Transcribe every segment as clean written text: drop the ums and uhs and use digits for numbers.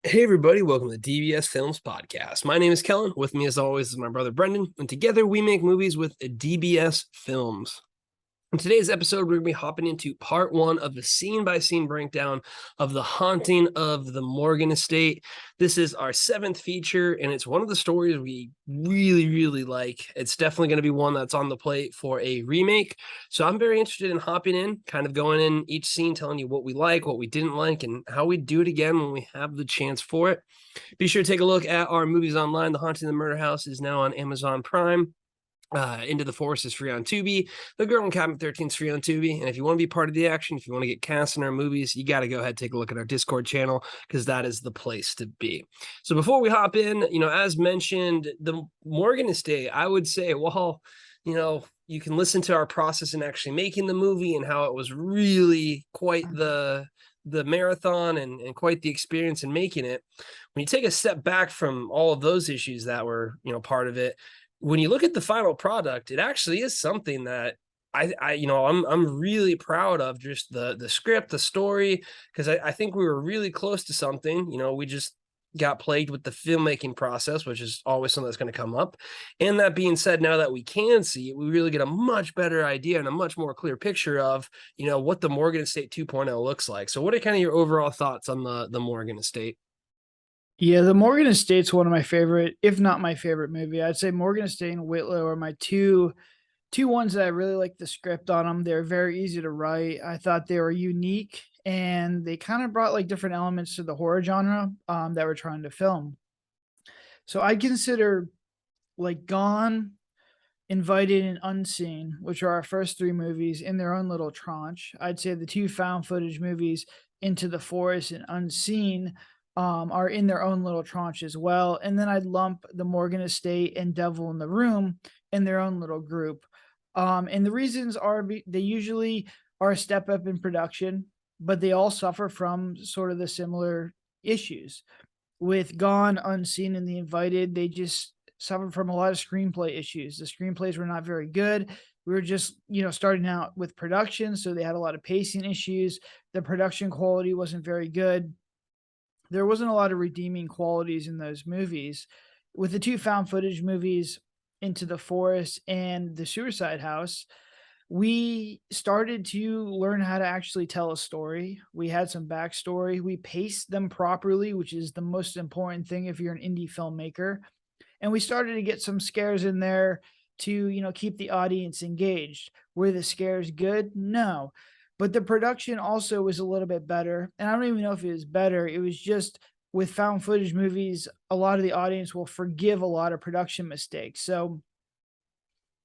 Hey everybody, welcome to the DBS Films Podcast. My name is Kellen. With me as always is my brother Brendan, and together we make movies with DBS Films. In today's episode, we're going to be hopping into part one of the scene-by-scene breakdown of The Haunting of the Morgan Estate. This is our seventh feature, and it's one of the stories we really, really like. It's definitely going to be one that's on the plate for a remake. So I'm very interested in hopping in, kind of going in each scene, telling you what we like, what we didn't like, and how we do it again when we have the chance for it. Be sure to take a look at our movies online. The Haunting of the Murder House is now on Amazon Prime. Into the Forest is free on Tubi. The Girl in Cabin 13 is free on Tubi. And if you want to be part of the action, if you want to get cast in our movies, you got to go ahead and take a look at our Discord channel because that is the place to be. So before we hop in, as mentioned, the Morgan Estate, I would say, well, you can listen to our process in actually making the movie and how it was really quite the marathon and quite the experience in making it. When you take a step back from all of those issues that were, part of it, when you look at the final product, it actually is something that I'm really proud of, just the script, the story, because I think we were really close to something. We just got plagued with the filmmaking process, which is always something that's going to come up. And that being said, now that we can see it, we really get a much better idea and a much more clear picture of, what the Morgan Estate 2.0 looks like. So what are kind of your overall thoughts on the Morgan Estate? Yeah, the Morgan Estate's one of my favorite, if not my favorite movie. I'd say Morgan Estate and Whitlow are my two ones that I really like the script on them. They're very easy to write. I thought they were unique and they kind of brought like different elements to the horror genre that we're trying to film. So I consider like Gone, Invited, and Unseen, which are our first three movies, in their own little tranche. I'd say the two found footage movies, Into the Forest and Unseen, are in their own little tranche as well. And then I'd lump the Morgan Estate and Devil in the Room in their own little group. And the reasons are they usually are a step up in production, but they all suffer from sort of the similar issues. With Gone, Unseen, and The Invited, they just suffered from a lot of screenplay issues. The screenplays were not very good. We were just, starting out with production, so they had a lot of pacing issues. The production quality wasn't very good. There wasn't a lot of redeeming qualities in those movies. With the two found footage movies, Into the Forest and The Suicide House, we started to learn how to actually tell a story. We had some backstory. We paced them properly, which is the most important thing if you're an indie filmmaker. And we started to get some scares in there to, keep the audience engaged. Were the scares good? No. But the production also was a little bit better. And I don't even know if it was better. It was just with found footage movies, a lot of the audience will forgive a lot of production mistakes. So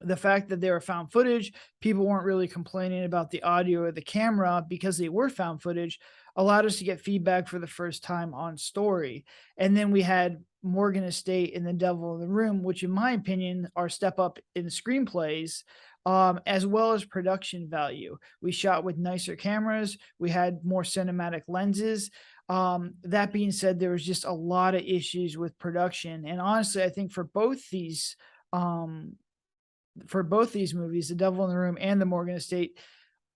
the fact that they were found footage, people weren't really complaining about the audio or the camera because they were found footage, allowed us to get feedback for the first time on story. And then we had Morgan Estate and The Devil in the Room, which in my opinion are step up in screenplays, as well as production value. We shot with nicer cameras. We had more cinematic lenses. That being said, there was just a lot of issues with production. And honestly, I think for both these movies, The Devil in the Room and The Morgan Estate,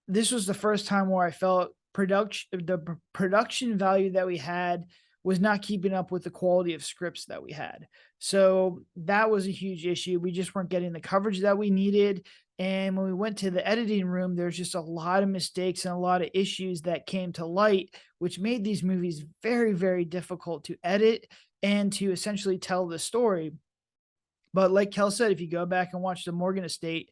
this was the first time where I felt the production value that we had was not keeping up with the quality of scripts that we had. So that was a huge issue. We just weren't getting the coverage that we needed. And when we went to the editing room, there's just a lot of mistakes and a lot of issues that came to light, which made these movies very, very difficult to edit and to essentially tell the story. But like Kel said, if you go back and watch the Morgan Estate,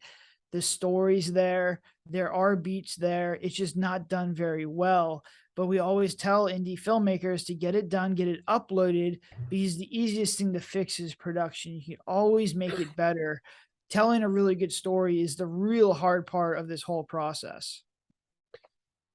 the story's there, there are beats there. It's just not done very well. But we always tell indie filmmakers to get it done, get it uploaded, because the easiest thing to fix is production. You can always make it better. Telling a really good story is the real hard part of this whole process.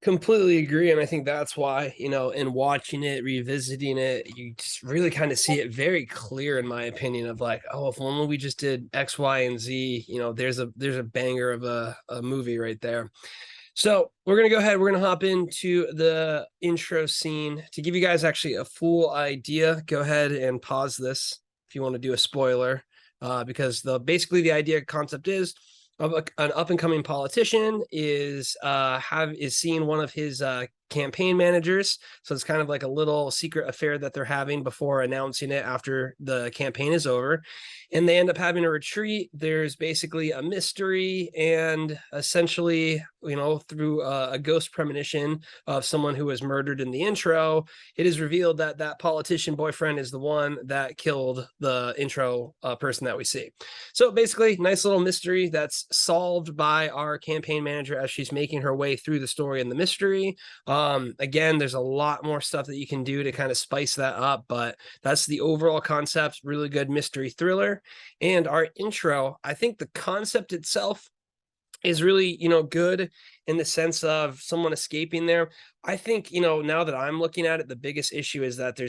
Completely agree. And I think that's why, in watching it, revisiting it, you just really kind of see it very clear, in my opinion, of like, oh, if only we just did X, Y, and Z, there's a banger of a movie right there. So we're going to go ahead. We're going to hop into the intro scene to give you guys actually a full idea. Go ahead and pause this if you want to do a spoiler, because basically the idea concept is of an up and coming politician is seeing one of his campaign managers. So it's kind of like a little secret affair that they're having before announcing it after the campaign is over. And they end up having a retreat. There's basically a mystery, and essentially, through a ghost premonition of someone who was murdered in the intro, it is revealed that that politician boyfriend is the one that killed the intro person that we see. So basically, nice little mystery that's solved by our campaign manager as she's making her way through the story and the mystery. Again, there's a lot more stuff that you can do to kind of spice that up, but that's the overall concept. Really good mystery thriller. And our intro, I think the concept itself is really, good in the sense of someone escaping there. I think, now that I'm looking at it, the biggest issue is that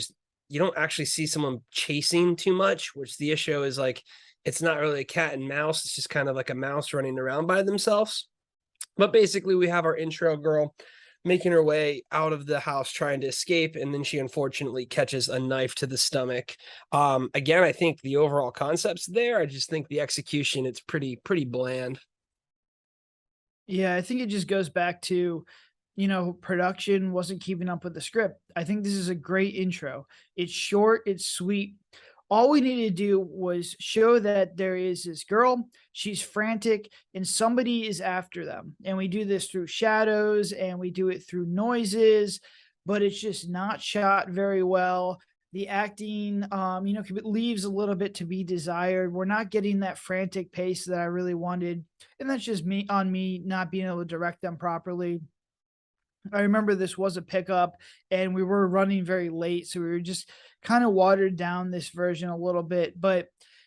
you don't actually see someone chasing too much, which the issue is like, it's not really a cat and mouse. It's just kind of like a mouse running around by themselves. But basically, we have our intro girl making her way out of the house trying to escape, and then she unfortunately catches a knife to the stomach. Again, I think the overall concept's there. I just think the execution, it's pretty bland. Yeah, I think it just goes back to, production wasn't keeping up with the script. I think this is a great intro. It's short, it's sweet. All we needed to do was show that there is this girl, she's frantic, and somebody is after them. And we do this through shadows and we do it through noises, but it's just not shot very well. The acting, leaves a little bit to be desired. We're not getting that frantic pace that I really wanted. And that's just me not being able to direct them properly. I remember this was a pickup and we were running very late. So we were just kind of watered down this version a little bit. But,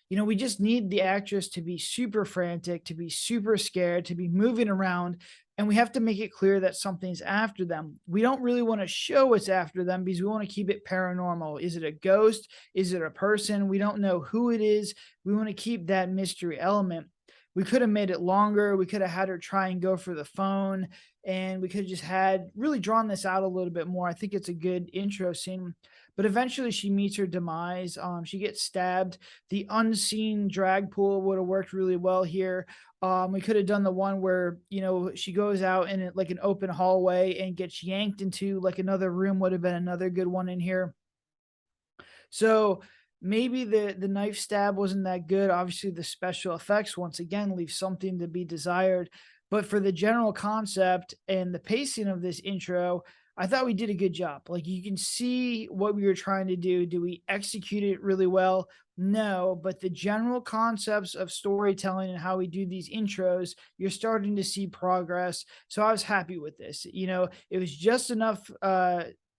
we just need the actress to be super frantic, to be super scared, to be moving around. And we have to make it clear that something's after them. We don't really want to show what's after them because we want to keep it paranormal. Is it a ghost? Is it a person? We don't know who it is. We want to keep that mystery element. We could have made it longer. We could have had her try and go for the phone, and we could have just had really drawn this out a little bit more. I think it's a good intro scene, but eventually she meets her demise. She gets stabbed. The unseen drag pool would have worked really well here. We could have done the one where, she goes out in like an open hallway and gets yanked into like another room, would have been another good one in here. So maybe the knife stab wasn't that good. Obviously, the special effects once again leave something to be desired. But for the general concept and the pacing of this intro, I thought we did a good job. Like, you can see what we were trying to do. Do we execute it really well? No, but the general concepts of storytelling and how we do these intros, you're starting to see progress. So I was happy with this. It was just enough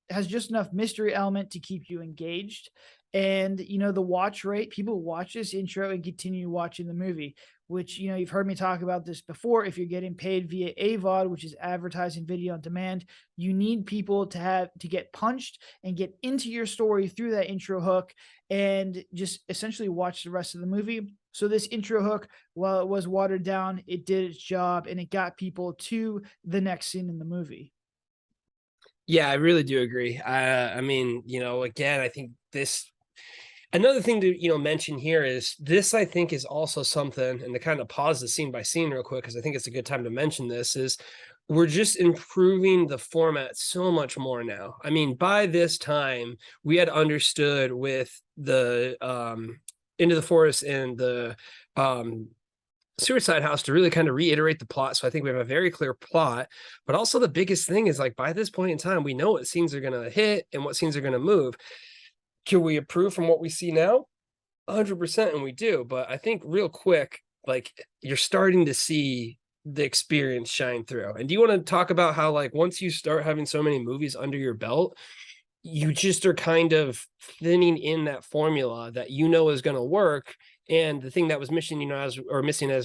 has just enough mystery element to keep you engaged. And the watch rate, people watch this intro and continue watching the movie, which you've heard me talk about this before. If you're getting paid via AVOD, which is advertising video on demand, you need people to get punched and get into your story through that intro hook and just essentially watch the rest of the movie. So this intro hook, while it was watered down, it did its job and it got people to the next scene in the movie. Yeah, I really do agree. I mean, again, I think another thing to mention here is this, I think, is also something, and to kind of pause the scene by scene real quick, because I think it's a good time to mention this, is we're just improving the format so much more now. I mean, by this time, we had understood with the Into the Forest and the Suicide House to really kind of reiterate the plot. So I think we have a very clear plot, but also the biggest thing is, like, by this point in time, we know what scenes are going to hit and what scenes are going to move. Can we improve from what we see now? 100%, and we do. But I think real quick, like, you're starting to see the experience shine through. And do you want to talk about how, like, once you start having so many movies under your belt, you just are kind of thinning in that formula that is going to work. And the thing that was missing, as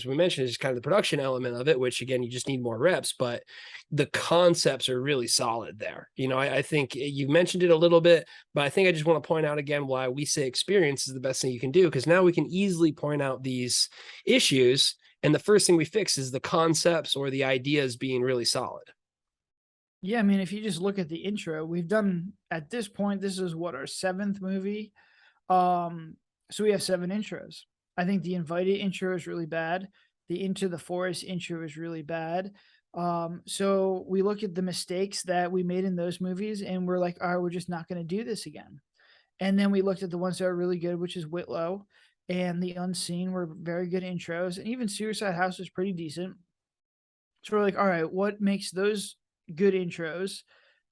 we mentioned, is kind of the production element of it, which again, you just need more reps, but the concepts are really solid there. I think you mentioned it a little bit, but I think I just want to point out again why we say experience is the best thing you can do, because now we can easily point out these issues. And the first thing we fix is the concepts or the ideas being really solid. Yeah, I mean, if you just look at the intro, we've done at this point, this is what, our seventh movie. So we have 7 intros. I think the Invited intro is really bad. The Into the Forest intro is really bad. So we look at the mistakes that we made in those movies and we're like, all right, we're just not going to do this again. And then we looked at the ones that are really good, which is Whitlow and The Unseen were very good intros. And even Suicide House was pretty decent. So we're like, all right, what makes those good intros?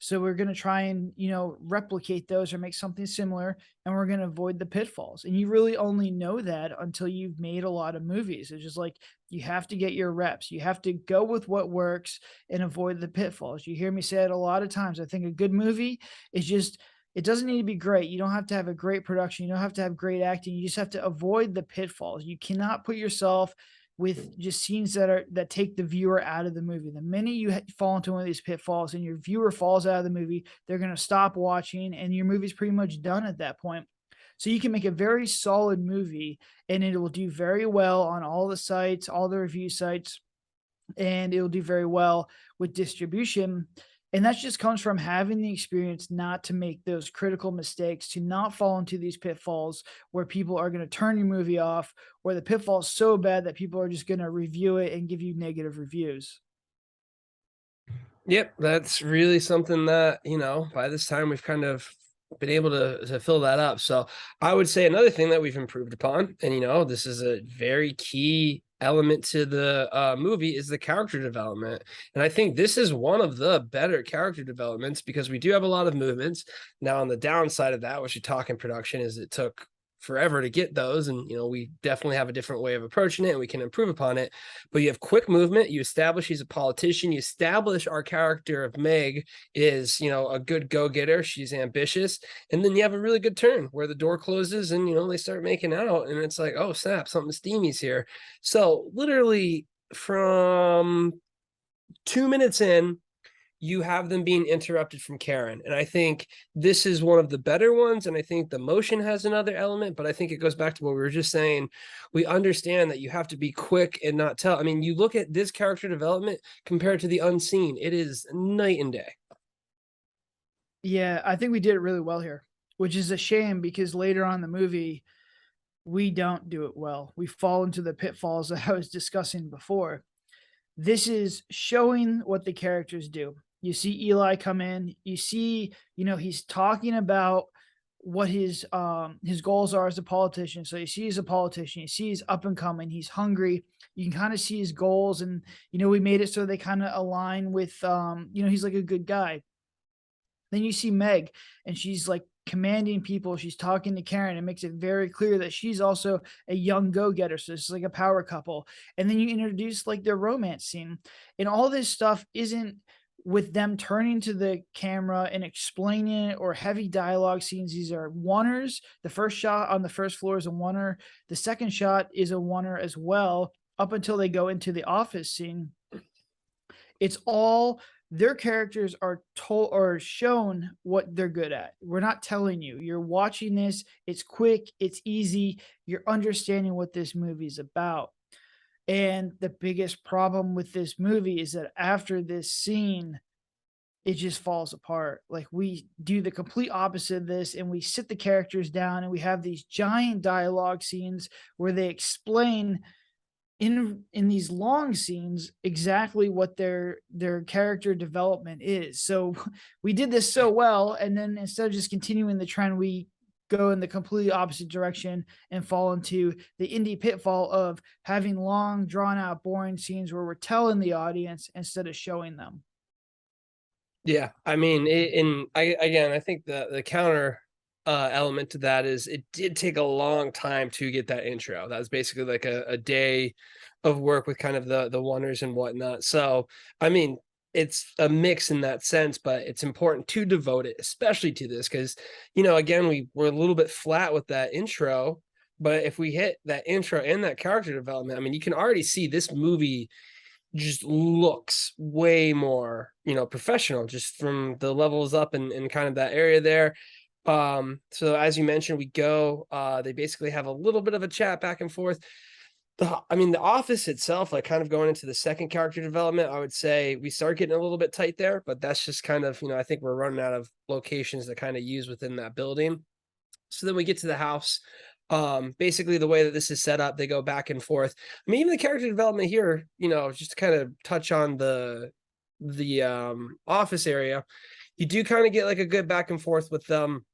So we're going to try and, replicate those or make something similar, and we're going to avoid the pitfalls. And you really only know that until you've made a lot of movies. It's just like you have to get your reps. You have to go with what works and avoid the pitfalls. You hear me say it a lot of times. I think a good movie is just, it doesn't need to be great. You don't have to have a great production. You don't have to have great acting. You just have to avoid the pitfalls. You cannot put yourself with just scenes that take the viewer out of the movie. The minute you fall into one of these pitfalls and your viewer falls out of the movie, they're going to stop watching and your movie's pretty much done at that point. So you can make a very solid movie and it will do very well on all the sites, all the review sites, and it'll do very well with distribution. And that just comes from having the experience not to make those critical mistakes, to not fall into these pitfalls where people are going to turn your movie off, or the pitfall is so bad that people are just going to review it and give you negative reviews. Yep, that's really something that, by this time we've kind of been able to fill that up. So I would say another thing that we've improved upon, and this is a very key element to the movie, is the character development. And I think this is one of the better character developments because we do have a lot of movements. Now, on the downside of that, which you talk in production, is it took forever to get those, and we definitely have a different way of approaching it and we can improve upon it. But you have quick movement, you establish he's a politician, you establish our character of Meg is a good go-getter, she's ambitious, and then you have a really good turn where the door closes and they start making out and it's like, oh snap, something steamy's here. So literally from 2 minutes in, you have them being interrupted from Karen. And I think this is one of the better ones. And I think the motion has another element, but I think it goes back to what we were just saying. We understand that you have to be quick and not tell. I mean, you look at this character development compared to The Unseen, it is night and day. Yeah, I think we did it really well here, which is a shame because later on in the movie, we don't do it well. We fall into the pitfalls that I was discussing before. This is showing what the characters do. You see Eli come in, you see, he's talking about what his goals are as a politician. So you see he's a politician, you see he's up and coming, he's hungry. You can kind of see his goals, and we made it so they kind of align with he's like a good guy. Then you see Meg, and she's like commanding people. She's talking to Karen. It makes it very clear that she's also a young go-getter. So it's like a power couple. And then you introduce like their romance scene. And all this stuff isn't with them turning to the camera and explaining it or heavy dialogue scenes. These are oneers. The first shot on the first floor is a oneer. The second shot is a oneer as well, up until they go into the office scene. It's all their characters are told or shown what they're good at. We're not telling you. You're watching this. It's quick. It's easy. You're understanding what this movie is about. And the biggest problem with this movie is that after this scene, it just falls apart. Like we do the complete opposite of this and we sit the characters down and we have these giant dialogue scenes where they explain in these long scenes exactly what their character development is. So we did this so well, and then instead of just continuing the trend, we go in the completely opposite direction and fall into the indie pitfall of having long, drawn out, boring scenes where we're telling the audience instead of showing them. Yeah, I mean, I think the counter element to that is it did take a long time to get that intro. That was basically like a day of work with kind of the oneers and whatnot. So I mean, it's a mix in that sense, but it's important to devote it, especially to this, because again, we're a little bit flat with that intro. But if we hit that intro and that character development, I mean, you can already see this movie just looks way more, professional just from the levels up and kind of that area there. So as you mentioned, we go, they basically have a little bit of a chat back and forth. The office itself, like kind of going into the second character development, I would say we start getting a little bit tight there, but that's just kind of, I think we're running out of locations to kind of use within that building. So then we get to the house. Basically the way that this is set up, they go back and forth. I mean, even the character development here, just to kind of touch on the office area, you do kind of get like a good back and forth with them.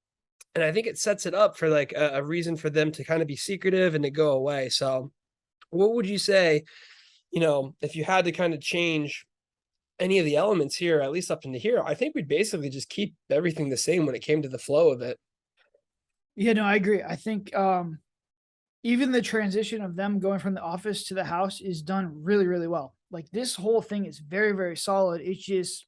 And I think it sets it up for like a reason for them to kind of be secretive and to go away. So what would you say, if you had to kind of change any of the elements here, at least up into here, I think we'd basically just keep everything the same when it came to the flow of it. Yeah, no, I agree. I think even the transition of them going from the office to the house is done really, really well. Like this whole thing is very, very solid. It's just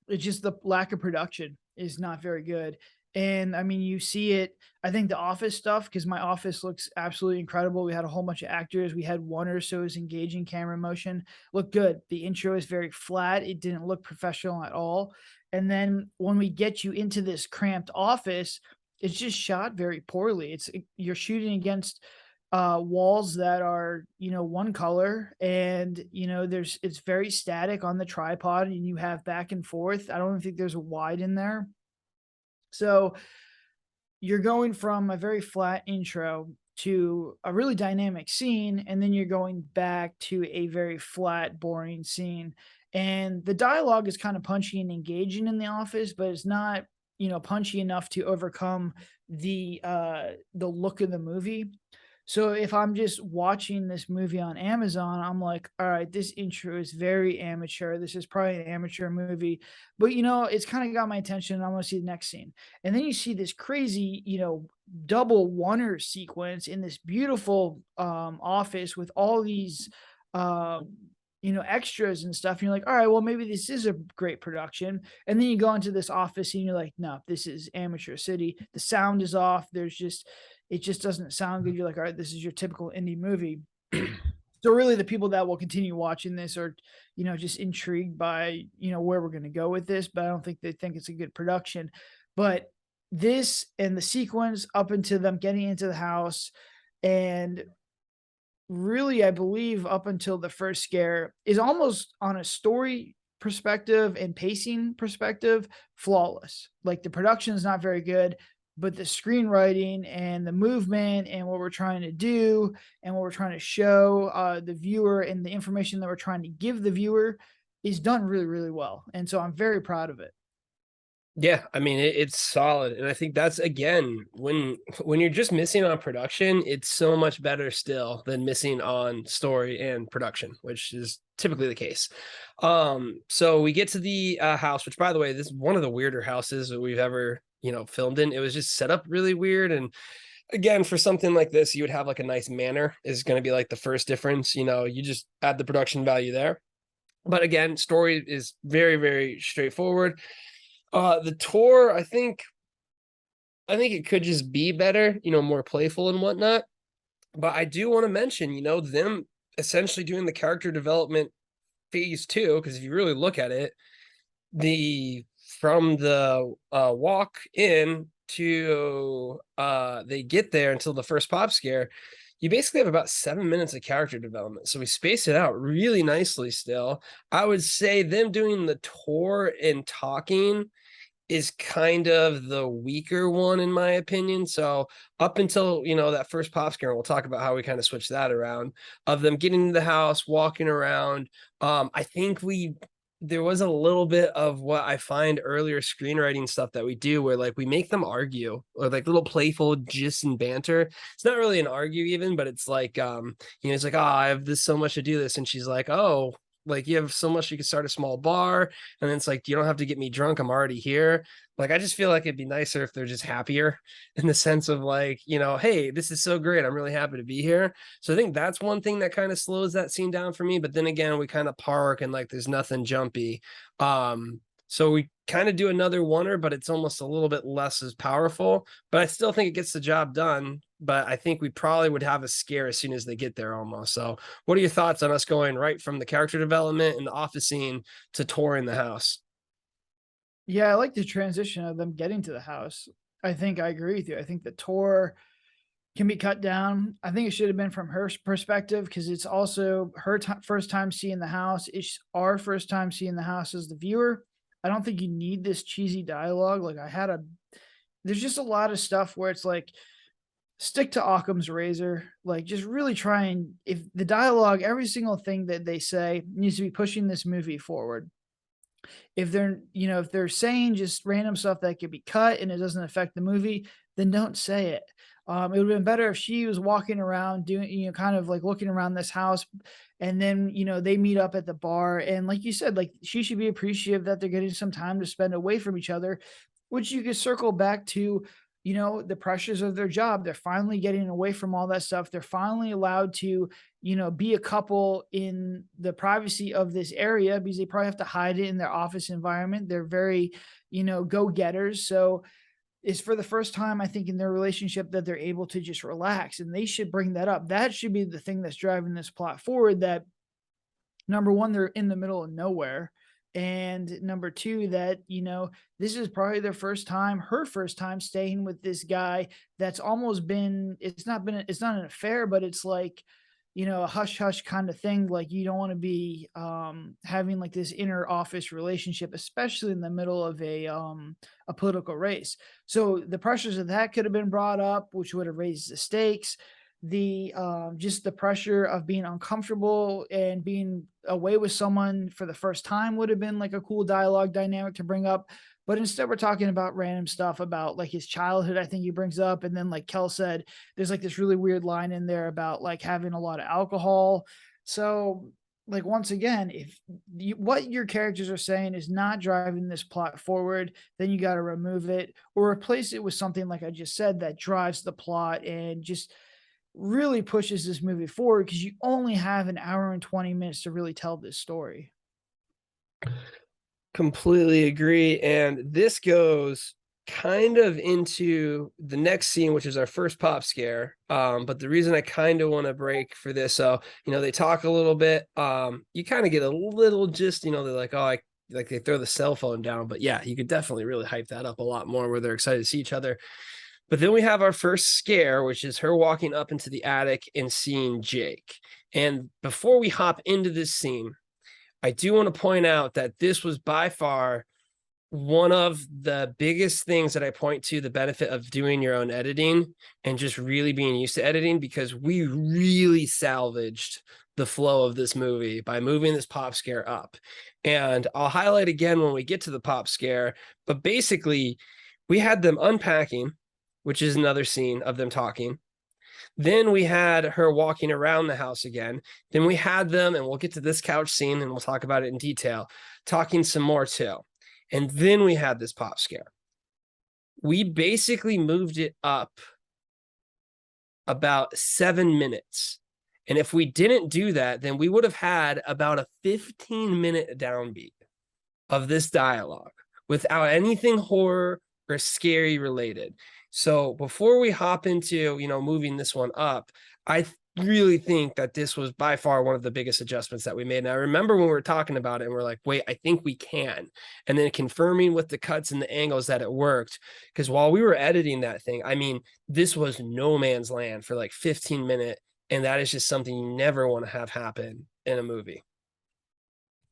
the lack of production is not very good. And I mean, you see it. I think the office stuff, because my office looks absolutely incredible. We had a whole bunch of actors. We had one or so is engaging camera motion. Looked good. The intro is very flat. It didn't look professional at all. And then when we get you into this cramped office, it's just shot very poorly. You're shooting against walls that are one color, and it's very static on the tripod, and you have back and forth. I don't think there's a wide in there, so you're going from a very flat intro to a really dynamic scene, and then you're going back to a very flat, boring scene. And the dialogue is kind of punchy and engaging in the office, but it's not punchy enough to overcome the look of the movie. So if I'm just watching this movie on Amazon, I'm like, all right, this intro is very amateur. This is probably an amateur movie, but it's kind of got my attention. I want to see the next scene. And then you see this crazy, double oneer sequence in this beautiful office with all these extras and stuff. And you're like, all right, well, maybe this is a great production. And then you go into this office and you're like, no, this is amateur city. The sound is off. It just doesn't sound good. You're like, all right, this is your typical indie movie. So really the people that will continue watching this are, just intrigued by, where we're going to go with this, but I don't think they think it's a good production. But this and the sequence up into them getting into the house, and really, I believe up until the first scare, is almost on a story perspective and pacing perspective, flawless. Like the production is not very good, but the screenwriting and the movement and what we're trying to do and what we're trying to show the viewer and the information that we're trying to give the viewer is done really, really well. And so I'm very proud of it. Yeah, I mean it's solid, and I think that's again when you're just missing on production, it's so much better still than missing on story and production, which is typically the case. So we get to the house, which by the way, this is one of the weirder houses that we've ever filmed in. It was just set up really weird, and again for something like this, you would have like a nice manor is going to be like the first difference. You just add the production value there, but again, story is very very straightforward. The tour, I think it could just be better, more playful and whatnot. But I do want to mention, them essentially doing the character development phase two, because if you really look at it, the from the walk in to they get there until the first pop scare, you basically have about 7 minutes of character development. So we space it out really nicely still. I would say them doing the tour and talking is kind of the weaker one in my opinion. So up until that first pop scare, we'll talk about how we kind of switch that around, of them getting into the house, walking around. I think there was a little bit of what I find earlier screenwriting stuff that we do where like we make them argue, or like little playful gist and banter. It's not really an argue even, but it's like it's like, oh, I have this so much to do this, and she's like, oh, like you have so much, you could start a small bar, and then it's like, you don't have to get me drunk, I'm already here. Like I just feel like it'd be nicer if they're just happier in the sense of like, hey, this is so great, I'm really happy to be here. So I think that's one thing that kind of slows that scene down for me. But then again, we kind of park and like there's nothing jumpy. So we kind of do another oneer, but it's almost a little bit less as powerful, but I still think it gets the job done. But I think we probably would have a scare as soon as they get there almost. So what are your thoughts on us going right from the character development and the office scene to touring the house? Yeah, I like the transition of them getting to the house. I think I agree with you. I think the tour can be cut down. I think it should have been from her perspective, because it's also her first time seeing the house. It's our first time seeing the house as the viewer. I don't think you need this cheesy dialogue. Like there's just a lot of stuff where it's like stick to Occam's razor. Like, just really try and, if the dialogue, every single thing that they say needs to be pushing this movie forward. If they're, if they're saying just random stuff that could be cut and it doesn't affect the movie, then don't say it. It would have been better if she was walking around doing, kind of like looking around this house, and then, they meet up at the bar. And like you said, like, she should be appreciative that they're getting some time to spend away from each other, which you could circle back to, the pressures of their job. They're finally getting away from all that stuff. They're finally allowed to, be a couple in the privacy of this area, because they probably have to hide it in their office environment. They're very, go getters. So it's for the first time, I think, in their relationship that they're able to just relax, and they should bring that up. That should be the thing that's driving this plot forward, that number one, they're in the middle of nowhere. And number two, that, this is probably their first time, her first time staying with this guy that's almost been, it's not an affair, but it's like, a hush hush kind of thing. Like, you don't want to be having like this inner office relationship, especially in the middle of a political race. So the pressures of that could have been brought up, which would have raised the stakes. The just the pressure of being uncomfortable and being away with someone for the first time would have been like a cool dialogue dynamic to bring up. But instead, we're talking about random stuff about like his childhood, I think he brings up. And then, like Kel said, there's like this really weird line in there about like having a lot of alcohol. So, like, once again, if what your characters are saying is not driving this plot forward, then you got to remove it or replace it with something, like I just said, that drives the plot and just really pushes this movie forward, because you only have an hour and 20 minutes to really tell this story. Completely agree. And this goes kind of into the next scene, which is our first pop scare. But the reason I kind of want to break for this, so, they talk a little bit. You kind of get a little gist, they're like, oh, like they throw the cell phone down. But yeah, you could definitely really hype that up a lot more, where they're excited to see each other. But then we have our first scare, which is her walking up into the attic and seeing Jake. And before we hop into this scene, I do want to point out that this was by far one of the biggest things that I point to the benefit of doing your own editing and just really being used to editing, because we really salvaged the flow of this movie by moving this pop scare up. And I'll highlight again when we get to the pop scare, but basically we had them unpacking, which is another scene of them talking. Then we had her walking around the house again. Then we had them, and we'll get to this couch scene and we'll talk about it in detail, talking some more too. And then we had this pop scare. We basically moved it up about 7 minutes. And if we didn't do that, then we would have had about a 15-minute downbeat of this dialogue without anything horror or scary related. So before we hop into, moving this one up, I really think that this was by far one of the biggest adjustments that we made. And I remember when we were talking about it and we're like, wait, I think we can. And then confirming with the cuts and the angles that it worked. Because while we were editing that thing, I mean, this was no man's land for like 15 minutes. And that is just something you never want to have happen in a movie.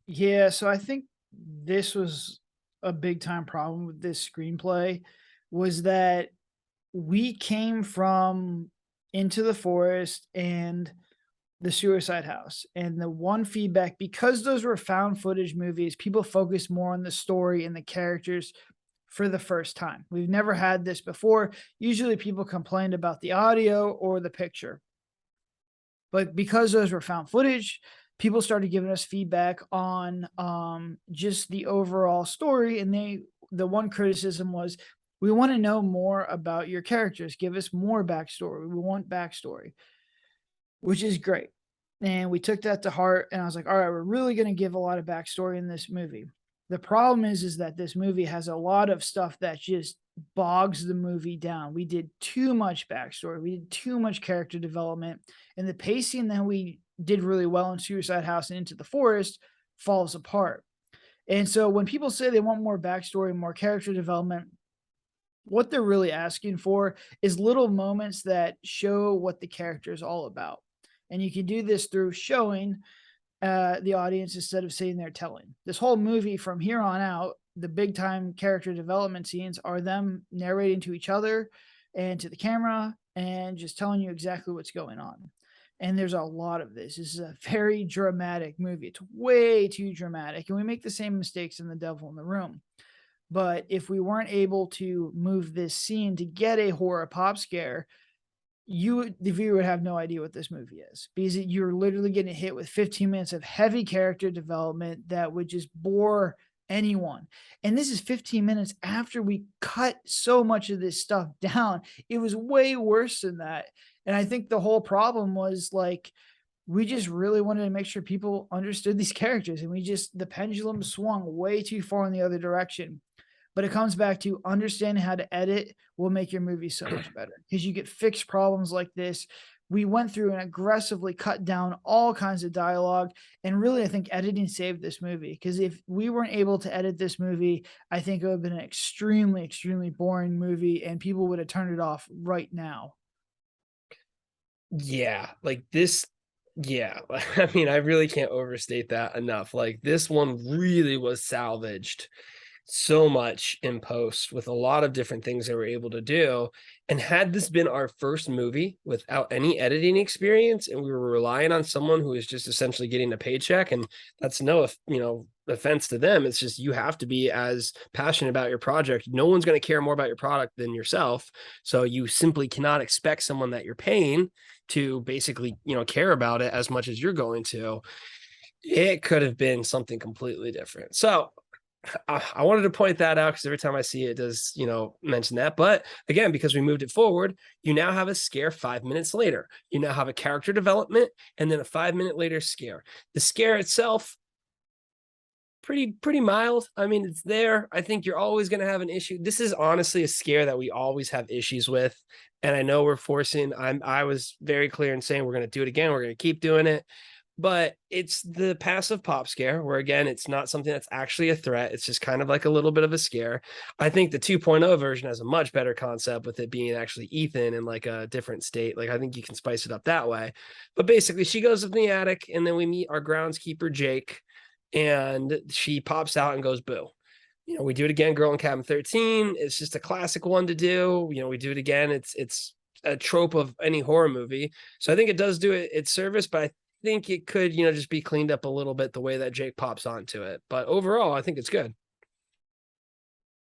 Yeah, so I think this was a big time problem with this screenplay, was that we came from Into the Forest and The Suicide House. And the one feedback, because those were found footage movies, people focus more on the story and the characters for the first time. We've never had this before. Usually people complained about the audio or the picture. But because those were found footage, people started giving us feedback on just the overall story. And the one criticism was, we want to know more about your characters. Give us more backstory. We want backstory, which is great. And we took that to heart. And I was like, all right, we're really going to give a lot of backstory in this movie. The problem is that this movie has a lot of stuff that just bogs the movie down. We did too much backstory. We did too much character development. And the pacing that we did really well in Suicide House and Into the Forest falls apart. And so when people say they want more backstory, more character development, what they're really asking for is little moments that show what the character is all about. And you can do this through showing the audience instead of sitting there telling. This whole movie from here on out, the big time character development scenes are them narrating to each other, and to the camera and just telling you exactly what's going on. And there's a lot of this. This is a very dramatic movie. It's way too dramatic. And we make the same mistakes in The Devil in the Room. But if we weren't able to move this scene to get a horror pop scare, the viewer would have no idea what this movie is, because you're literally getting hit with 15 minutes of heavy character development that would just bore anyone. And this is 15 minutes after we cut so much of this stuff down. It was way worse than that. And I think the whole problem was like, we just really wanted to make sure people understood these characters, and the pendulum swung way too far in the other direction. But it comes back to understanding how to edit will make your movie so much better, because you get fixed problems like this. We went through and aggressively cut down all kinds of dialogue. And really, I think editing saved this movie, because if we weren't able to edit this movie, I think it would have been an extremely, extremely boring movie and people would have turned it off right now. Yeah, like this. Yeah, I mean, I really can't overstate that enough. Like this one really was salvaged so much in post with a lot of different things they were able to do. And had this been our first movie without any editing experience, and we were relying on someone who was just essentially getting a paycheck, and that's no, offense to them. It's just you have to be as passionate about your project. No one's going to care more about your product than yourself. So you simply cannot expect someone that you're paying to basically, care about it as much as you're going to. It could have been something completely different. So I wanted to point that out because every time I see it, it does, mention that. But again, because we moved it forward, you now have a scare 5 minutes later. You now have a character development and then a 5 minute later scare. The scare itself, pretty mild. I mean, it's there. I think you're always going to have an issue. This is honestly a scare that we always have issues with. And I know we're forcing, I was very clear in saying we're going to do it again. We're going to keep doing it. But it's the passive pop scare where, again, it's not something that's actually a threat. It's just kind of like a little bit of a scare. I think the 2.0 version has a much better concept with it being actually Ethan in like a different state. Like, I think you can spice it up that way. But basically, she goes up in the attic and then we meet our groundskeeper, Jake, and she pops out and goes, boo. We do it again, Girl in Cabin 13. It's just a classic one to do. We do it again. It's a trope of any horror movie. So I think it does do it its service, but I think it could, just be cleaned up a little bit the way that Jake pops onto it. But overall, I think it's good.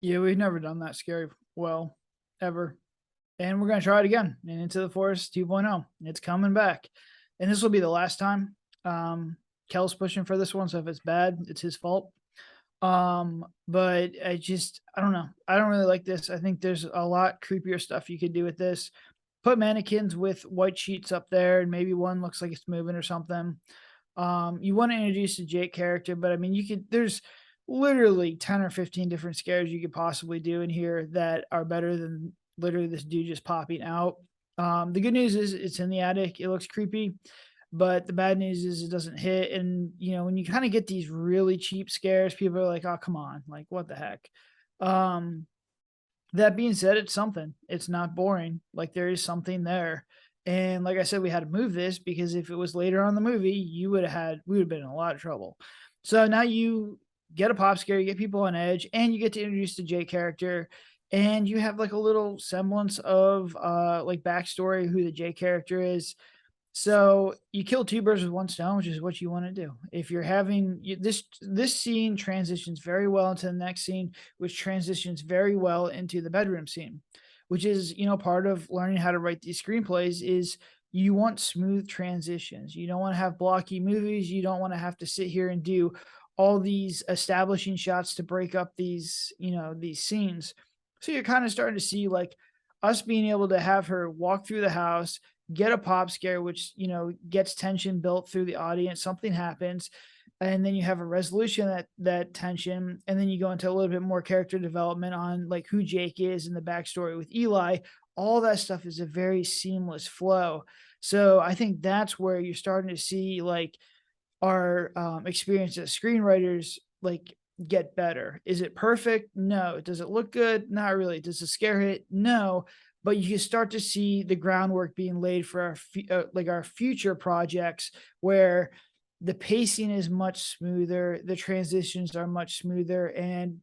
Yeah, we've never done that scary well, ever. And we're going to try it again in Into the Forest 2.0. It's coming back. And this will be the last time. Kel's pushing for this one, so if it's bad, it's his fault. But I don't know. I don't really like this. I think there's a lot creepier stuff you could do with this. Put mannequins with white sheets up there, and maybe one looks like it's moving or something. You want to introduce the Jake character, but I mean, there's literally 10 or 15 different scares you could possibly do in here that are better than literally this dude just popping out. The good news is it's in the attic. It looks creepy, but the bad news is it doesn't hit. And, when you kind of get these really cheap scares, people are like, oh, come on. Like, what the heck? That being said, it's something. It's not boring. Like, there is something there. And like I said, we had to move this because if it was later on in the movie, we would have been in a lot of trouble. So now you get a pop scare, you get people on edge, and you get to introduce the J character, and you have like a little semblance of like backstory who the J character is. So you kill two birds with one stone, which is what you want to do. If you're having this scene transitions very well into the next scene, which transitions very well into the bedroom scene, which is, part of learning how to write these screenplays is you want smooth transitions. You don't want to have blocky movies. You don't want to have to sit here and do all these establishing shots to break up these scenes. So you're kind of starting to see like us being able to have her walk through the house, get a pop scare, which, gets tension built through the audience. Something happens, and then you have a resolution that tension, and then you go into a little bit more character development on like who Jake is and the backstory with Eli. All that stuff is a very seamless flow. So I think that's where you're starting to see like our experience as screenwriters like get better. Is it perfect? No. Does it look good? Not really. Does it scare hit? No. But you start to see the groundwork being laid for our future projects, where the pacing is much smoother, the transitions are much smoother, and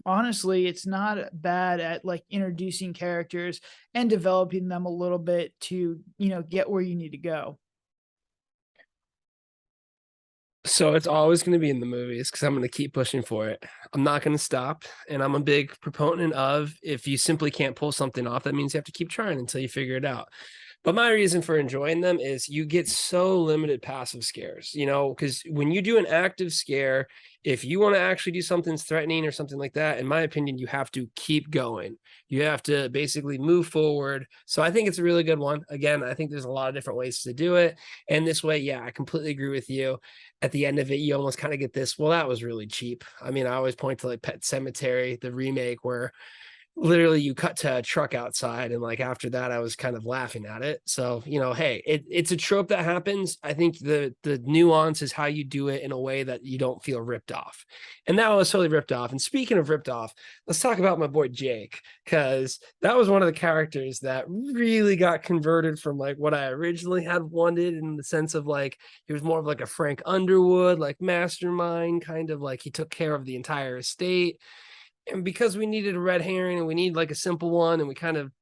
honestly, it's not bad at like introducing characters and developing them a little bit to, get where you need to go. So it's always going to be in the movies because I'm going to keep pushing for it. I'm not going to stop. And I'm a big proponent of if you simply can't pull something off, that means you have to keep trying until you figure it out. But my reason for enjoying them is you get so limited passive scares, because when you do an active scare, if you want to actually do something threatening or something like that, in my opinion, you have to keep going. You have to basically move forward. So I think it's a really good one. Again, I think there's a lot of different ways to do it. And this way, yeah, I completely agree with you. At the end of it, you almost kind of get this, well, that was really cheap. I mean, I always point to like Pet Cemetery, the remake, where literally you cut to a truck outside, and like after that I was kind of laughing at it. So hey, it's a trope that happens. I think the nuance is how you do it in a way that you don't feel ripped off, and that was totally ripped off. And speaking of ripped off, let's talk about my boy Jake, because that was one of the characters that really got converted from like what I originally had wanted, in the sense of like he was more of like a Frank Underwood like mastermind, kind of like he took care of the entire estate. And because we needed a red herring and we need like a simple one, and we kind of,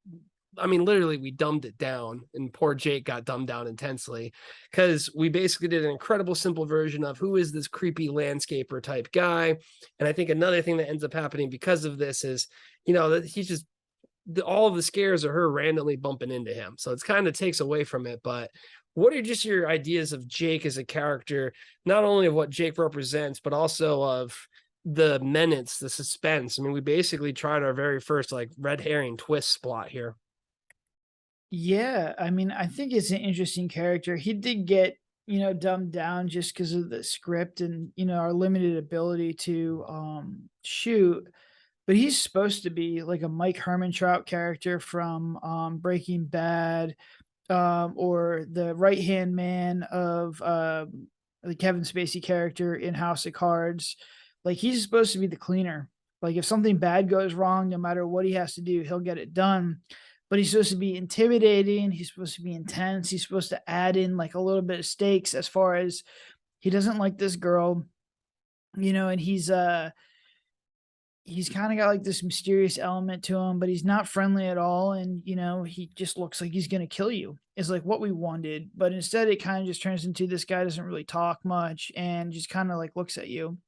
I mean, literally we dumbed it down, and poor Jake got dumbed down intensely, because we basically did an incredible simple version of who is this creepy landscaper type guy. And I think another thing that ends up happening because of this is, that he's just, all of the scares are her randomly bumping into him. So it's kind of takes away from it. But what are just your ideas of Jake as a character, not only of what Jake represents, but also of the menace, the suspense? I mean, we basically tried our very first like red herring twist plot here. Yeah, I mean, I think it's an interesting character. He did get, dumbed down just because of the script and, our limited ability to shoot. But he's supposed to be like a Mike Hermantrout character from Breaking Bad, or the right hand man of the Kevin Spacey character in House of Cards. Like he's supposed to be the cleaner. Like if something bad goes wrong, no matter what he has to do, he'll get it done. But he's supposed to be intimidating. He's supposed to be intense. He's supposed to add in like a little bit of stakes as far as he doesn't like this girl, and he's kind of got like this mysterious element to him, but he's not friendly at all. And, he just looks like he's going to kill you, is like what we wanted. But instead, it kind of just turns into this guy doesn't really talk much and just kind of like looks at you.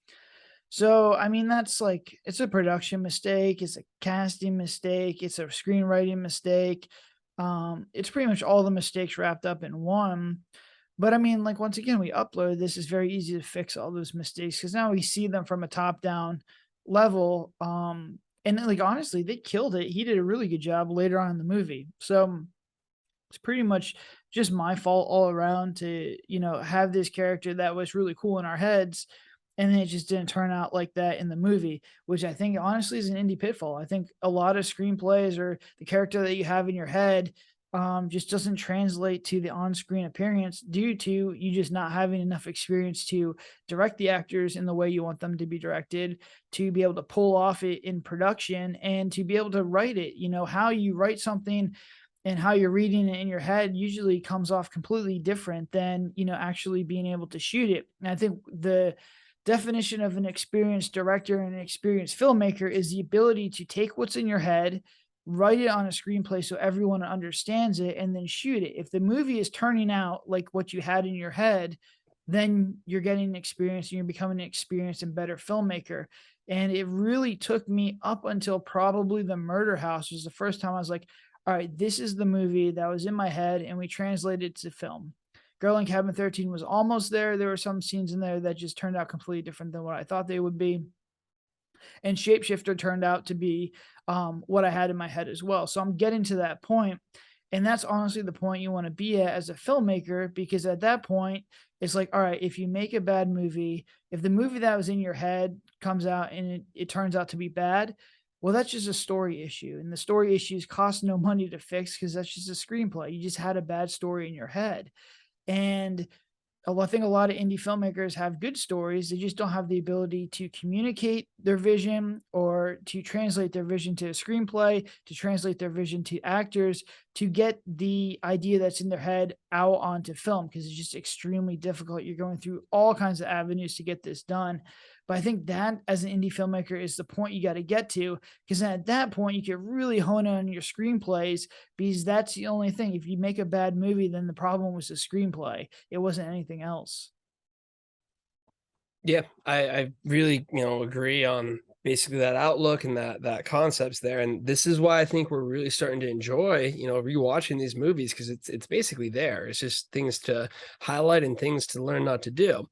So, I mean, that's like, it's a production mistake. It's a casting mistake. It's a screenwriting mistake. It's pretty much all the mistakes wrapped up in one. But I mean, like, once again, we upload this, is very easy to fix all those mistakes because now we see them from a top down level. And like, honestly, they killed it. He did a really good job later on in the movie. So it's pretty much just my fault all around to, have this character that was really cool in our heads. And then it just didn't turn out like that in the movie, which I think honestly is an indie pitfall. I think a lot of screenplays or the character that you have in your head just doesn't translate to the on-screen appearance due to you just not having enough experience to direct the actors in the way you want them to be directed, to be able to pull off it in production, and to be able to write it. How you write something and how you're reading it in your head usually comes off completely different than, actually being able to shoot it. And I think the definition of an experienced director and an experienced filmmaker is the ability to take what's in your head, write it on a screenplay so everyone understands it, and then shoot it. If the movie is turning out like what you had in your head, then you're getting an experience and you're becoming an experienced and better filmmaker. And it really took me up until probably The Murder House was the first time I was like, all right, this is the movie that was in my head, and we translated it to film. Girl in Cabin 13 was almost there. There were some scenes in there that just turned out completely different than what I thought they would be. And Shapeshifter turned out to be what I had in my head as well. So I'm getting to that point, and that's honestly the point you want to be at as a filmmaker, because at that point, it's like, all right, if you make a bad movie, if the movie that was in your head comes out and it turns out to be bad, well, that's just a story issue. And the story issues cost no money to fix because that's just a screenplay. You just had a bad story in your head. And I think a lot of indie filmmakers have good stories. They just don't have the ability to communicate their vision or to translate their vision to a screenplay, to translate their vision to actors, to get the idea that's in their head out onto film, because it's just extremely difficult. You're going through all kinds of avenues to get this done. But I think that as an indie filmmaker is the point you got to get to, because then at that point you can really hone in on your screenplays, because that's the only thing. If you make a bad movie, then the problem was the screenplay. It wasn't anything else. Yeah, I really, agree on basically that outlook and that concepts there. And this is why I think we're really starting to enjoy, rewatching these movies, because it's basically there. It's just things to highlight and things to learn not to do.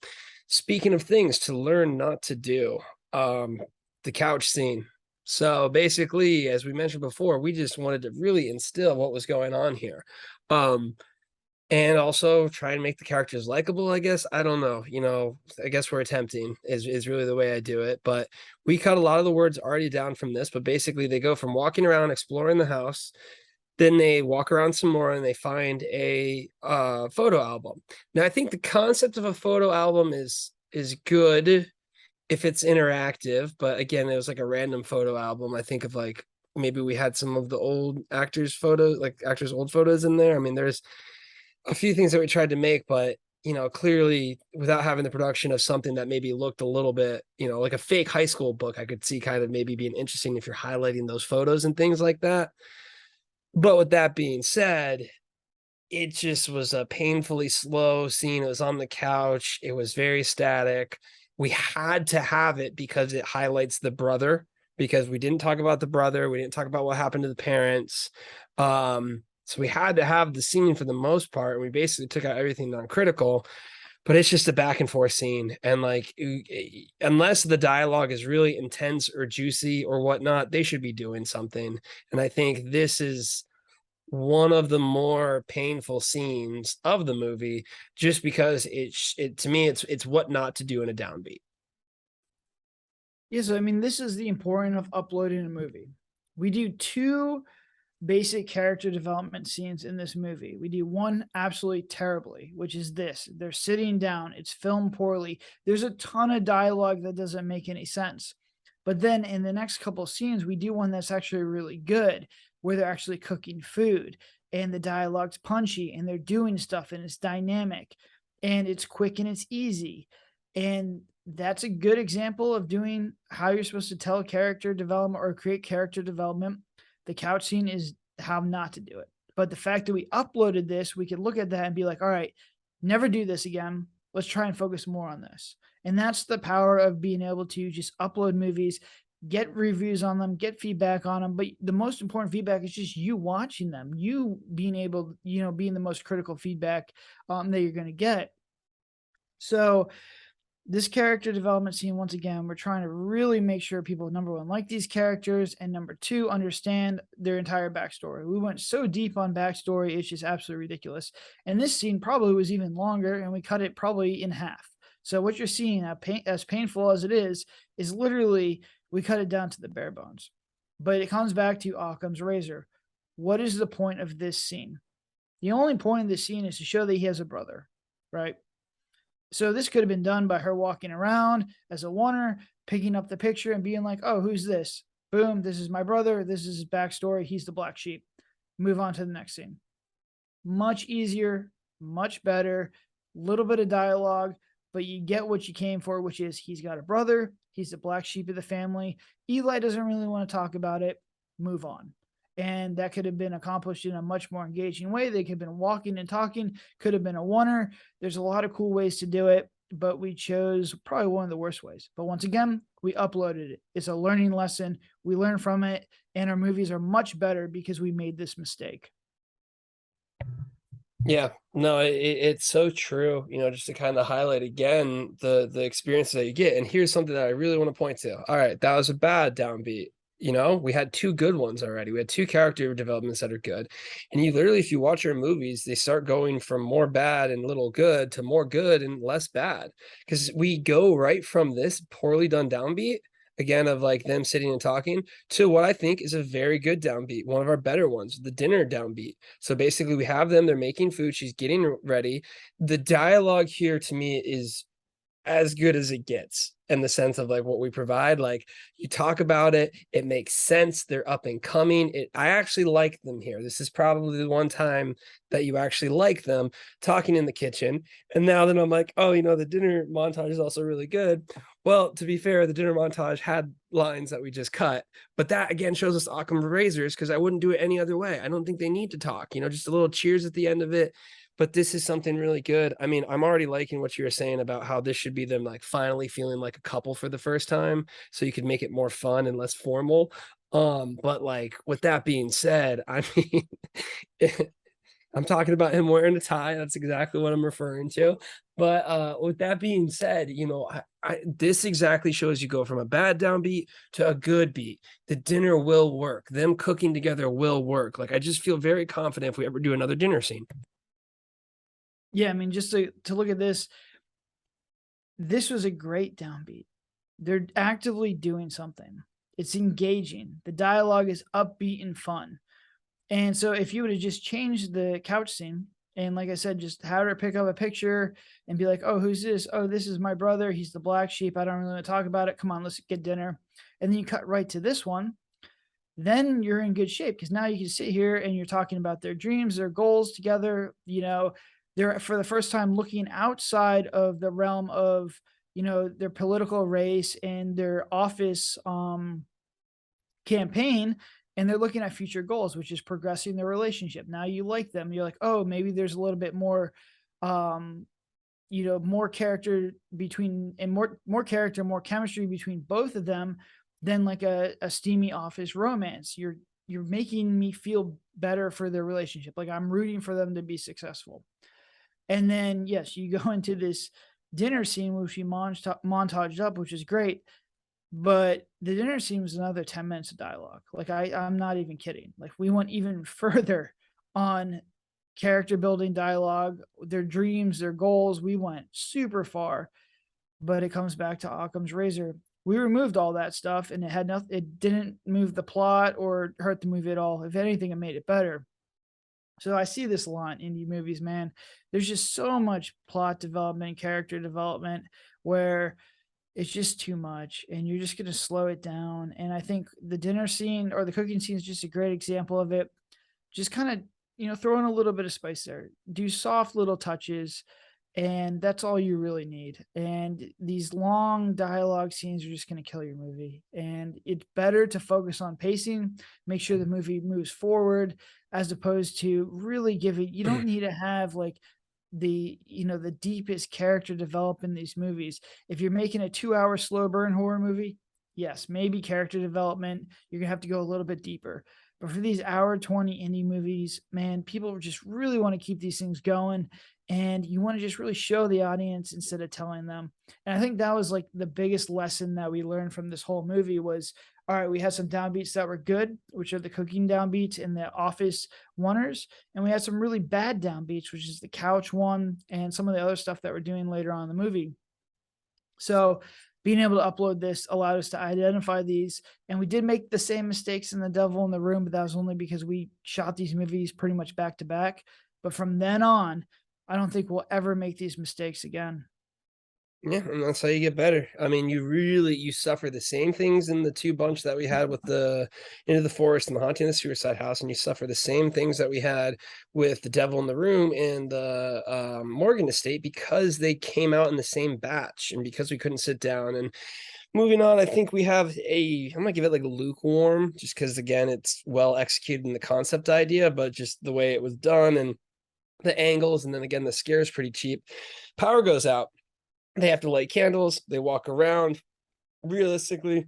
Speaking of things to learn not to do, um, the couch scene. So basically, as we mentioned before, we just wanted to really instill what was going on here. And also try and make the characters likable, I guess. I don't know, I guess we're attempting is really the way I do it. But we cut a lot of the words already down from this, but basically they go from walking around, exploring the house, then they walk around some more and they find a photo album. Now, I think the concept of a photo album is good if it's interactive, but again, it was like a random photo album. I think of like maybe we had some of the old actors' photos, like actors' old photos in there. I mean, there's a few things that we tried to make, but clearly without having the production of something that maybe looked a little bit, like a fake high school book, I could see kind of maybe being interesting if you're highlighting those photos and things like that. But with that being said, it just was a painfully slow scene. It was on the couch. It was very static. We had to have it because it highlights the brother, because we didn't talk about the brother. We didn't talk about what happened to the parents. So we had to have the scene for the most part. We basically took out everything non-critical, but it's just a back and forth scene. And like, unless the dialogue is really intense or juicy or whatnot, they should be doing something. And I think this is one of the more painful scenes of the movie, just because it to me, it's what not to do in a downbeat. Yeah, so I mean, this is the importance of uploading a movie. We do two basic character development scenes in this movie. We do one absolutely terribly, which is this. They're sitting down, it's filmed poorly. There's a ton of dialogue that doesn't make any sense. But then in the next couple of scenes, we do one that's actually really good, where they're actually cooking food and the dialogue's punchy and they're doing stuff and it's dynamic and it's quick and it's easy. And that's a good example of doing how you're supposed to tell character development or create character development. The couch scene is how not to do it. But the fact that we uploaded this, we could look at that and be like, all right, never do this again. Let's try and focus more on this. And that's the power of being able to just upload movies, get reviews on them, get feedback on them. But the most important feedback is just you watching them, you being able, being the most critical feedback that you're going to get. So this character development scene, once again, we're trying to really make sure people, number one, like these characters, and number two, understand their entire backstory. We went so deep on backstory, it's just absolutely ridiculous. And this scene probably was even longer, and we cut it probably in half. So what you're seeing, as painful as it is literally we cut it down to the bare bones. But it comes back to Occam's razor. What is the point of this scene? The only point of this scene is to show that he has a brother, right? So this could have been done by her walking around as a oner, picking up the picture and being like, oh, who's this? Boom, this is my brother. This is his backstory. He's the black sheep. Move on to the next scene. Much easier, much better, little bit of dialogue, but you get what you came for, which is he's got a brother. He's the black sheep of the family. Eli doesn't really want to talk about it. Move on. And that could have been accomplished in a much more engaging way. They could have been walking and talking, could have been a oner. There's a lot of cool ways to do it, but we chose probably one of the worst ways. But once again, we uploaded it. It's a learning lesson. We learn from it, and our movies are much better because we made this mistake. Yeah, no, it's so true. Just to kind of highlight again the experiences that you get. And here's something that I really want to point to. All right, that was a bad downbeat. We had two good ones already. We had two character developments that are good. And you literally, if you watch our movies, they start going from more bad and little good to more good and less bad. Because we go right from this poorly done downbeat, again, of like them sitting and talking, to what I think is a very good downbeat, one of our better ones, the dinner downbeat. So basically we have them, they're making food, she's getting ready. The dialogue here to me is as good as it gets in the sense of like what we provide. Like you talk about it, it makes sense. They're up and coming. I actually like them here. This is probably the one time that you actually like them talking in the kitchen. And now that I'm like, oh, the dinner montage is also really good. Well, to be fair, the dinner montage had lines that we just cut, but that again shows us Occam razors because I wouldn't do it any other way. I don't think they need to talk, just a little cheers at the end of it. But this is something really good. I mean, I'm already liking what you were saying about how this should be them like finally feeling like a couple for the first time, so you could make it more fun and less formal. But like with that being said, I mean, I'm talking about him wearing a tie. That's exactly what I'm referring to. But with that being said, this exactly shows you go from a bad downbeat to a good beat. The dinner will work. Them cooking together will work. Like I just feel very confident if we ever do another dinner scene. Yeah, I mean, just to look at this, this was a great downbeat. They're actively doing something. It's engaging. The dialogue is upbeat and fun. And so if you would have just changed the couch scene and like I said, just have her pick up a picture and be like, oh, who's this? Oh, this is my brother. He's the black sheep. I don't really want to talk about it. Come on, let's get dinner. And then you cut right to this one. Then you're in good shape because now you can sit here and you're talking about their dreams, their goals together. They're for the first time looking outside of the realm of, their political race and their office campaign, and they're looking at future goals, which is progressing their relationship. Now you like them. You're like, oh, maybe there's a little bit more more character between and more character, more chemistry between both of them than like a steamy office romance. You're making me feel better for their relationship. Like I'm rooting for them to be successful. And then yes, you go into this dinner scene which we montaged up, which is great. But the dinner scene was another 10 minutes of dialogue. Like I'm not even kidding. Like we went even further on character building dialogue, their dreams, their goals. We went super far, but it comes back to Occam's razor. We removed all that stuff and it had nothing, it didn't move the plot or hurt the movie at all. If anything, it made it better. So I see this a lot in indie movies, man. There's just so much plot development, character development where it's just too much and you're just going to slow it down. And I think the dinner scene or the cooking scene is just a great example of it. Just kind of, throw in a little bit of spice there, do soft little touches, and that's all you really need. And these long dialogue scenes are just going to kill your movie. And it's better to focus on pacing, make sure the movie moves forward, as opposed to really giving, you don't need to have like the deepest character develop in these movies. If you're making a 2-hour slow burn horror movie, yes, maybe character development, you're gonna have to go a little bit deeper. But for these hour 20 indie movies, man, people just really want to keep these things going. And you want to just really show the audience instead of telling them. And I think that was like the biggest lesson that we learned from this whole movie was, all right, we had some downbeats that were good, which are the cooking downbeats and the office oneers. And we had some really bad downbeats, which is the couch one and some of the other stuff that we're doing later on in the movie. So being able to upload this allowed us to identify these. And we did make the same mistakes in The Devil in the Room, but that was only because we shot these movies pretty much back to back. But from then on, I don't think we'll ever make these mistakes again. Yeah, and that's how you get better. I mean, you suffer the same things in the two bunch that we had with the Into the Forest and the Haunting of the Suicide House, and you suffer the same things that we had with the Devil in the Room and the Morgan Estate because they came out in the same batch and because we couldn't sit down. And moving on, I think we have I'm gonna give it like a lukewarm, just because again it's well executed in the concept idea, but just the way it was done and the angles, and then again the scare is pretty cheap. Power goes out. They have to light candles. They walk around. Realistically,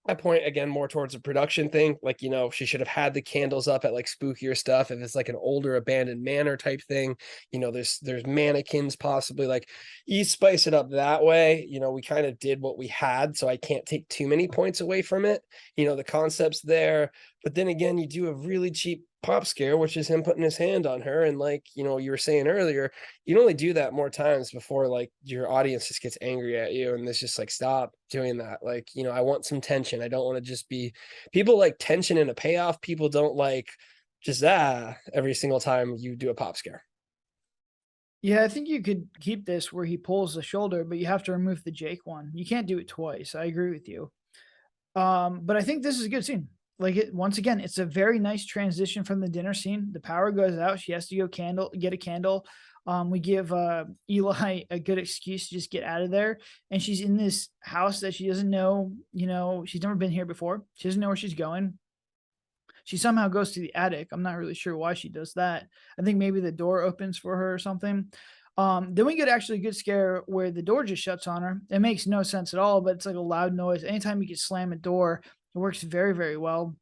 I point again more towards a production thing. Like, she should have had the candles up at like spookier stuff. If it's like an older abandoned manor type thing, there's mannequins possibly. Like, you spice it up that way. We kind of did what we had, so I can't take too many points away from it. The concept's there, but then again, you do a really cheap pop scare, which is him putting his hand on her, and like you were saying earlier, you only do that more times before like your audience just gets angry at you and it's just like, stop doing that. Like, I want some tension. I don't want to just be, people like tension and a payoff. People don't like just every single time you do a pop scare. Yeah, I think you could keep this where he pulls the shoulder, but you have to remove the Jake one. You can't do it twice. I agree with you. But I think this is a good scene. Like it once again, it's a very nice transition from the dinner scene. The power goes out. She has to go get a candle. We give Eli a good excuse to just get out of there. And she's in this house that she doesn't know, she's never been here before. She doesn't know where she's going. She somehow goes to the attic. I'm not really sure why she does that. I think maybe the door opens for her or something. Then we get actually a good scare where the door just shuts on her. It makes no sense at all, but it's like a loud noise. Anytime you can slam a door, it works very, very well.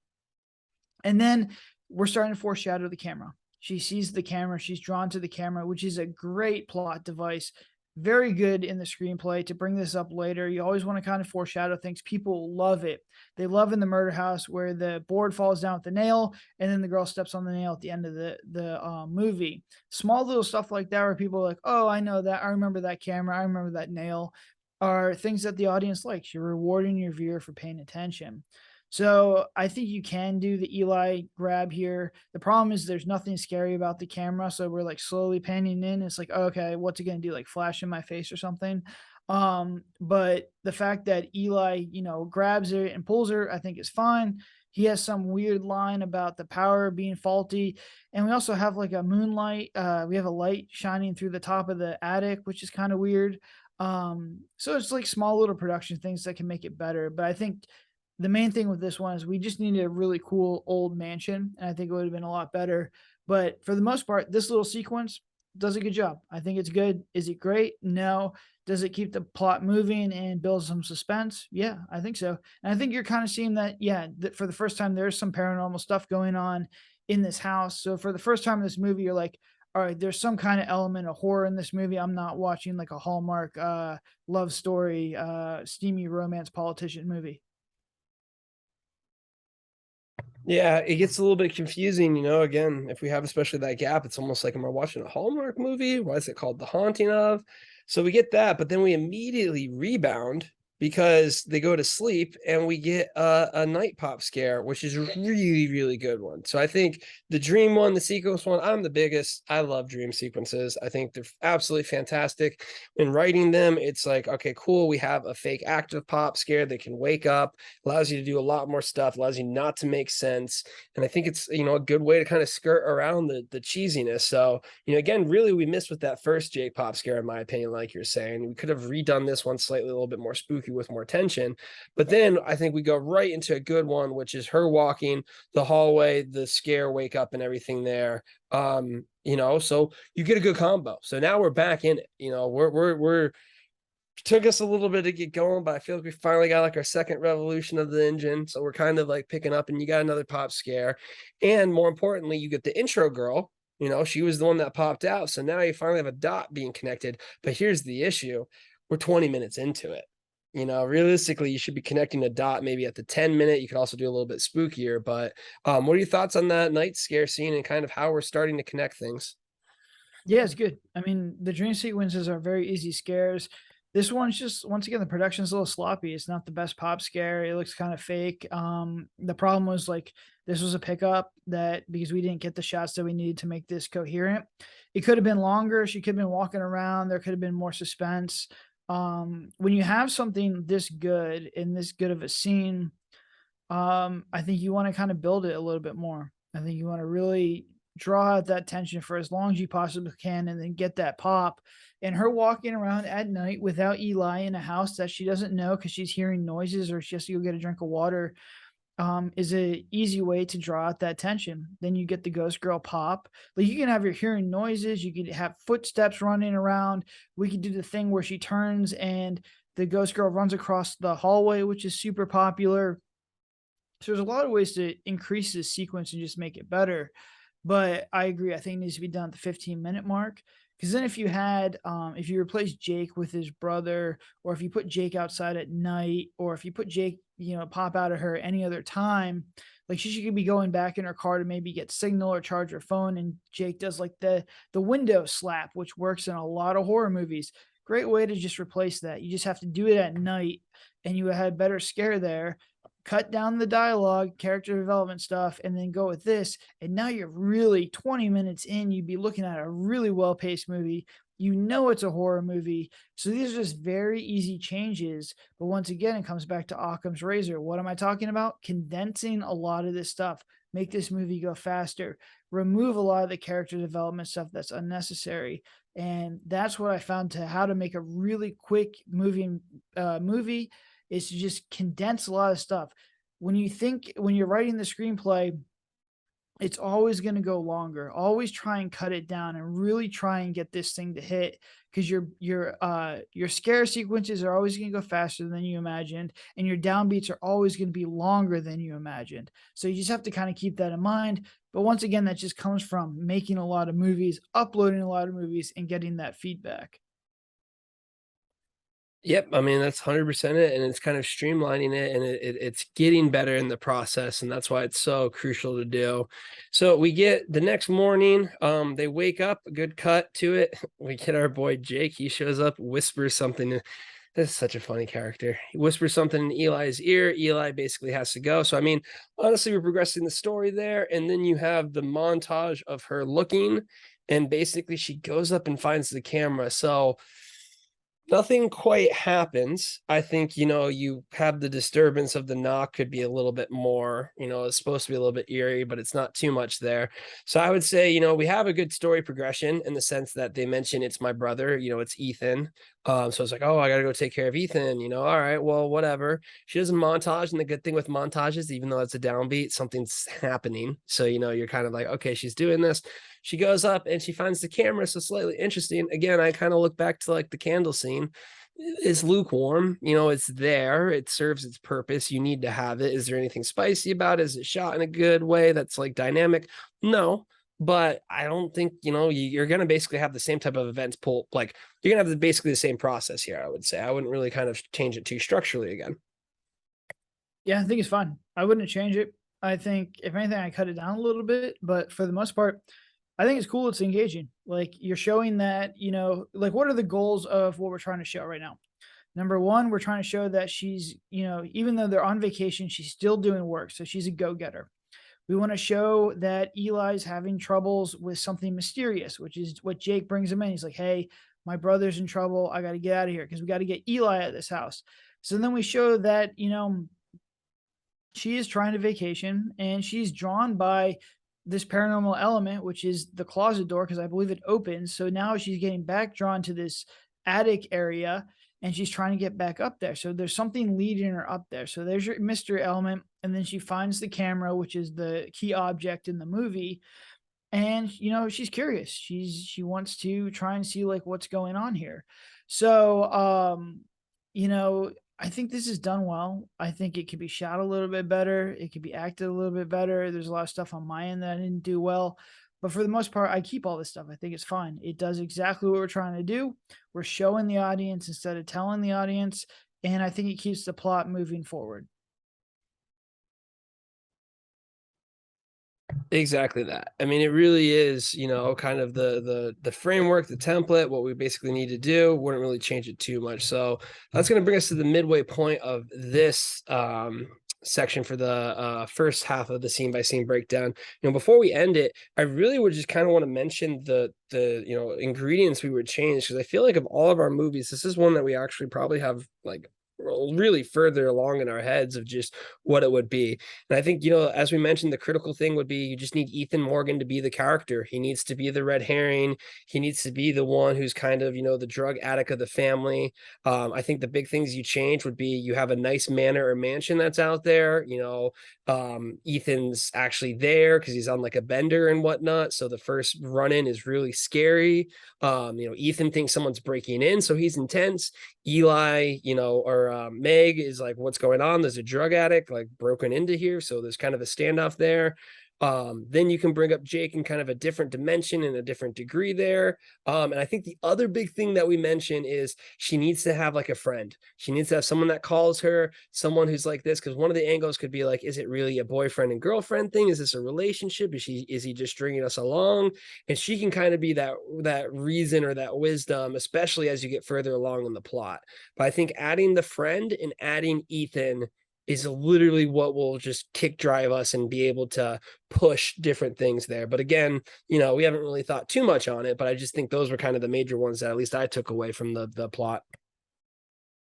And then we're starting to foreshadow the camera. She sees the camera, she's drawn to the camera, which is a great plot device. Very good in the screenplay to bring this up later. You always want to kind of foreshadow things. People love it. They love in the murder house where the board falls down with the nail and then the girl steps on the nail at the end of the movie. Small little stuff like that where people are like, oh, I know that. I remember that camera. I remember that nail are things that the audience likes. You're rewarding your viewer for paying attention. So I think you can do the Eli grab here. The problem is there's nothing scary about the camera. So we're like slowly panning in. It's like, okay, what's it going to do? Like flash in my face or something. But the fact that Eli, grabs her and pulls her, I think is fine. He has some weird line about the power being faulty. And we also have like a moonlight. We have a light shining through the top of the attic, which is kind of weird. So it's like small little production things that can make it better. But I think the main thing with this one is we just needed a really cool old mansion, and I think it would have been a lot better. But for the most part, this little sequence does a good job. I think it's good. Is it great? No. Does it keep the plot moving and build some suspense? Yeah, I think so. And I think you're kind of seeing that, yeah, that for the first time, there's some paranormal stuff going on in this house. So for the first time in this movie, you're like, all right, there's some kind of element of horror in this movie. I'm not watching like a Hallmark love story, steamy romance politician movie. Yeah, it gets a little bit confusing, again, if we have especially that gap, it's almost like, am I watching a Hallmark movie? Why is it called The Haunting of? So we get that, but then we immediately rebound because they go to sleep and we get a night pop scare, which is a really, really good one. So I think the dream one, the sequence one, I'm the biggest. I love dream sequences. I think they're absolutely fantastic. In writing them, it's like, okay, cool. We have a fake active pop scare that can wake up, allows you to do a lot more stuff, allows you not to make sense. And I think it's, a good way to kind of skirt around the cheesiness. So, again, really we missed with that first Jake pop scare, in my opinion, like you're saying. We could have redone this one slightly a little bit more spooky with more tension. But then I think we go right into a good one, which is her walking the hallway, the scare, wake up, and everything there. So you get a good combo. So now we're back in it. We're took us a little bit to get going, but I feel like we finally got like our second revolution of the engine. So we're kind of like picking up, and you got another pop scare. And more importantly, you get the intro girl. She was the one that popped out. So now you finally have a dot being connected. But here's the issue. We're 20 minutes into it. Realistically, you should be connecting a dot maybe at the 10-minute. You could also do a little bit spookier. But what are your thoughts on that night scare scene and kind of how we're starting to connect things? Yeah, it's good. I mean, the dream sequences are very easy scares. This one's just once again the production's a little sloppy. It's not the best pop scare. It looks kind of fake. The problem was like this was a pickup that because we didn't get the shots that we needed to make this coherent. It could have been longer. She could have been walking around. There could have been more suspense. When you have something this good in this good of a scene, I think you want to kind of build it a little bit more. I think you want to really draw out that tension for as long as you possibly can and then get that pop. And her walking around at night without Eli in a house that she doesn't know because she's hearing noises or she has to go get a drink of water is a easy way to draw out that tension. Then you get the ghost girl pop. Like you can have your hearing noises, you could have footsteps running around. We could do the thing where she turns and the ghost girl runs across the hallway, which is super popular. So there's a lot of ways to increase this sequence and just make it better. But I agree. I think it needs to be done at the 15-minute mark. Because then if you replace Jake with his brother, or if you put Jake outside at night, or if you put Jake, pop out of her any other time, like she should be going back in her car to maybe get signal or charge her phone. And Jake does like the window slap, which works in a lot of horror movies. Great way to just replace that. You just have to do it at night and you had better scare there, cut down the dialogue, character development stuff, and then go with this. And now you're really 20 minutes in, you'd be looking at a really well-paced movie. you know it's a horror movie. So these are just very easy changes. But once again, it comes back to Occam's razor. What am I talking about? Condensing a lot of this stuff, make this movie go faster, remove a lot of the character development stuff that's unnecessary. And that's what I found to how to make a really quick moving movie is to just condense a lot of stuff. When you think when you're writing the screenplay, it's always going to go longer. Always try and cut it down and really try and get this thing to hit, because your scare sequences are always going to go faster than you imagined, and your downbeats are always going to be longer than you imagined. So you just have to kind of keep that in mind. But once again, that just comes from making a lot of movies, uploading a lot of movies, and getting that feedback. Yep, I mean, that's 100% it, and it's kind of streamlining it, and it's getting better in the process, and that's why it's so crucial to do. So we get the next morning, they wake up, a good cut to it. We get our boy Jake, he shows up, whispers something. This is such a funny character. He whispers something in Eli's ear. Eli basically has to go. So, I mean, honestly, we're progressing the story there, and then you have the montage of her looking, and basically she goes up and finds the camera. So nothing quite happens. I think, you have the disturbance of the knock could be a little bit more, it's supposed to be a little bit eerie, but it's not too much there. So I would say, we have a good story progression in the sense that they mention it's my brother, it's Ethan. So it's like, oh, I gotta go take care of Ethan, all right, well, whatever. She does a montage, and the good thing with montages, even though it's a downbeat, something's happening. So, you're kind of like, okay, she's doing this. She goes up and she finds the camera. So slightly interesting. Again, I kind of look back to like the candle scene. It's lukewarm, it's there. It serves its purpose. You need to have it. Is there anything spicy about it? Is it shot in a good way that's like dynamic? No, but I don't think, you're going to basically have the same type of events pull. Like you're going to have basically the same process here, I would say. I wouldn't really kind of change it too structurally again. Yeah, I think it's fine. I wouldn't change it. I think if anything, I cut it down a little bit, but for the most part, I think it's cool. It's engaging. Like you're showing that, like what are the goals of what we're trying to show right now? Number one, we're trying to show that she's, even though they're on vacation, she's still doing work. So she's a go getter. We want to show that Eli's having troubles with something mysterious, which is what Jake brings him in. He's like, hey, my brother's in trouble. I got to get out of here because we got to get Eli out of this house. So then we show that, she is trying to vacation and she's drawn by this paranormal element, which is the closet door, because I believe it opens. So now she's getting back drawn to this attic area and she's trying to get back up there. So there's something leading her up there. So there's your mystery element. And then she finds the camera, which is the key object in the movie. And, she's curious. She wants to try and see like what's going on here. So, I think this is done well. I think it could be shot a little bit better. It could be acted a little bit better. There's a lot of stuff on my end that I didn't do well. But for the most part, I keep all this stuff. I think it's fine. It does exactly what we're trying to do. We're showing the audience instead of telling the audience. And I think it keeps the plot moving forward. Exactly that. I mean, it really is, kind of the framework, the template, what we basically need to do. Wouldn't really change it too much. So that's going to bring us to the midway point of this section for the first half of the scene by scene breakdown. Before we end it, I really would just kind of want to mention the ingredients we would change, because I feel like of all of our movies, this is one that we actually probably have like really further along in our heads of just what it would be. And I think, as we mentioned, the critical thing would be you just need Ethan Morgan to be the character. He needs to be the red herring. He needs to be the one who's kind of, the drug addict of the family. I think the big things you change would be you have a nice manor or mansion that's out there. Ethan's actually there because he's on like a bender and whatnot. So the first run in is really scary. Ethan thinks someone's breaking in, so he's intense. Eli, or Meg is like, what's going on? There's a drug addict like broken into here. So there's kind of a standoff there. Then you can bring up Jake in kind of a different dimension and a different degree there. And I think the other big thing that we mentioned is she needs to have like a friend. She needs to have someone that calls her, someone who's like this, because one of the angles could be like, is it really a boyfriend and girlfriend thing? Is this a relationship? Is he just stringing us along? And she can kind of be that reason or that wisdom, especially as you get further along in the plot. But I think adding the friend and adding Ethan is literally what will just kick drive us and be able to push different things there. But again, we haven't really thought too much on it, but I just think those were kind of the major ones that at least I took away from the plot.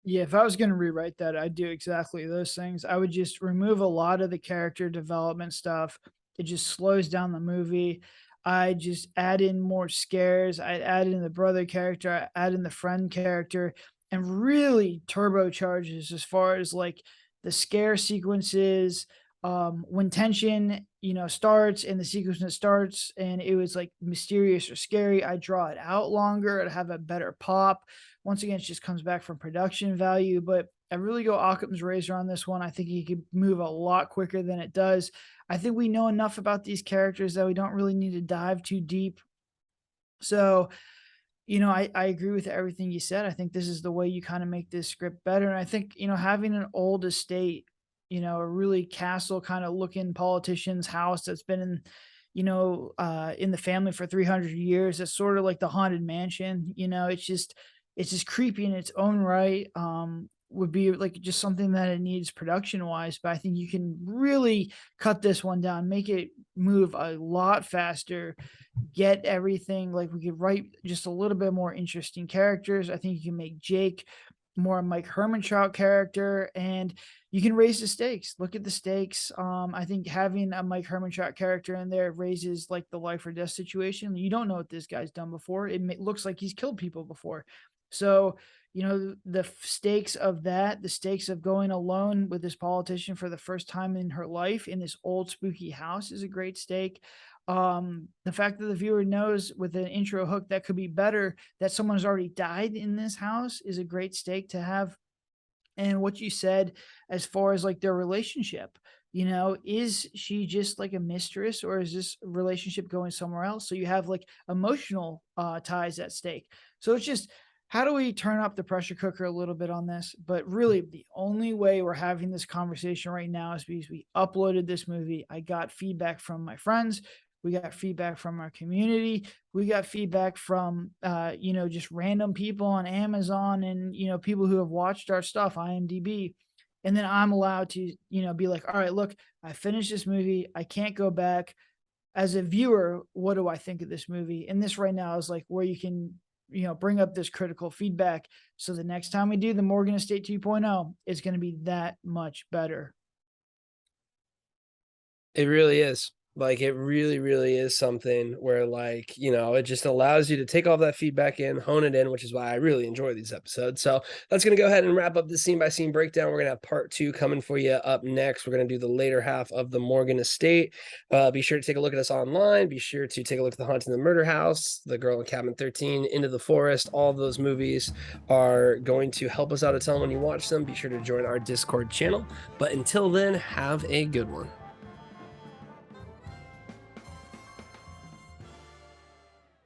Yeah, if I was going to rewrite that, I'd do exactly those things. I would just remove a lot of the character development stuff. It just slows down the movie. I just add in more scares. I'd add in the brother character, I add in the friend character, and really turbocharges as far as like the scare sequences. When tension, starts and the sequence starts and it was like mysterious or scary, I draw it out longer. I'd have a better pop. Once again, it just comes back from production value, but I really go Occam's razor on this one. I think he could move a lot quicker than it does. I think we know enough about these characters that we don't really need to dive too deep. So, I agree with everything you said. I think this is the way you kind of make this script better. And I think, having an old estate, a really castle kind of looking politician's house that's been in the family for 300 years. It's sort of like the haunted mansion. It's just creepy in its own right. Would be like just something that it needs production wise, but I think you can really cut this one down, make it move a lot faster, get everything like we could write just a little bit more interesting characters. I think you can make Jake more a Mike Hermantrout character, and you can raise the stakes. Look at the stakes. I think having a Mike Hermantrout character in there raises like the life or death situation. You don't know what this guy's done before. Looks like he's killed people before. So, the stakes of that, the stakes of going alone with this politician for the first time in her life in this old spooky house is a great stake. The fact that the viewer knows with an intro hook that could be better that someone has already died in this house is a great stake to have. And what you said as far as like their relationship, is she just like a mistress or is this relationship going somewhere else? So you have like emotional ties at stake. So it's just, how do we turn up the pressure cooker a little bit on this? But really, the only way we're having this conversation right now is because we uploaded this movie. I got feedback from my friends. We got feedback from our community. We got feedback from, just random people on Amazon and, people who have watched our stuff, IMDb. And then I'm allowed to, be like, all right, look, I finished this movie. I can't go back. As a viewer, what do I think of this movie? And this right now is like where you can, bring up this critical feedback. So the next time we do the Morgan Estate 2.0, it's going to be that much better. It really is. Like, it really, really is something where, like, it just allows you to take all that feedback in, hone it in, which is why I really enjoy these episodes. So that's going to go ahead and wrap up the scene by scene breakdown. We're going to have part 2 coming for you up next. We're going to do the later half of the Morgan Estate. Be sure to take a look at us online. Be sure to take a look at The Haunting the Murder House, The Girl in Cabin 13, Into the Forest. All of those movies are going to help us out a ton when you watch them. Be sure to join our Discord channel. But until then, have a good one.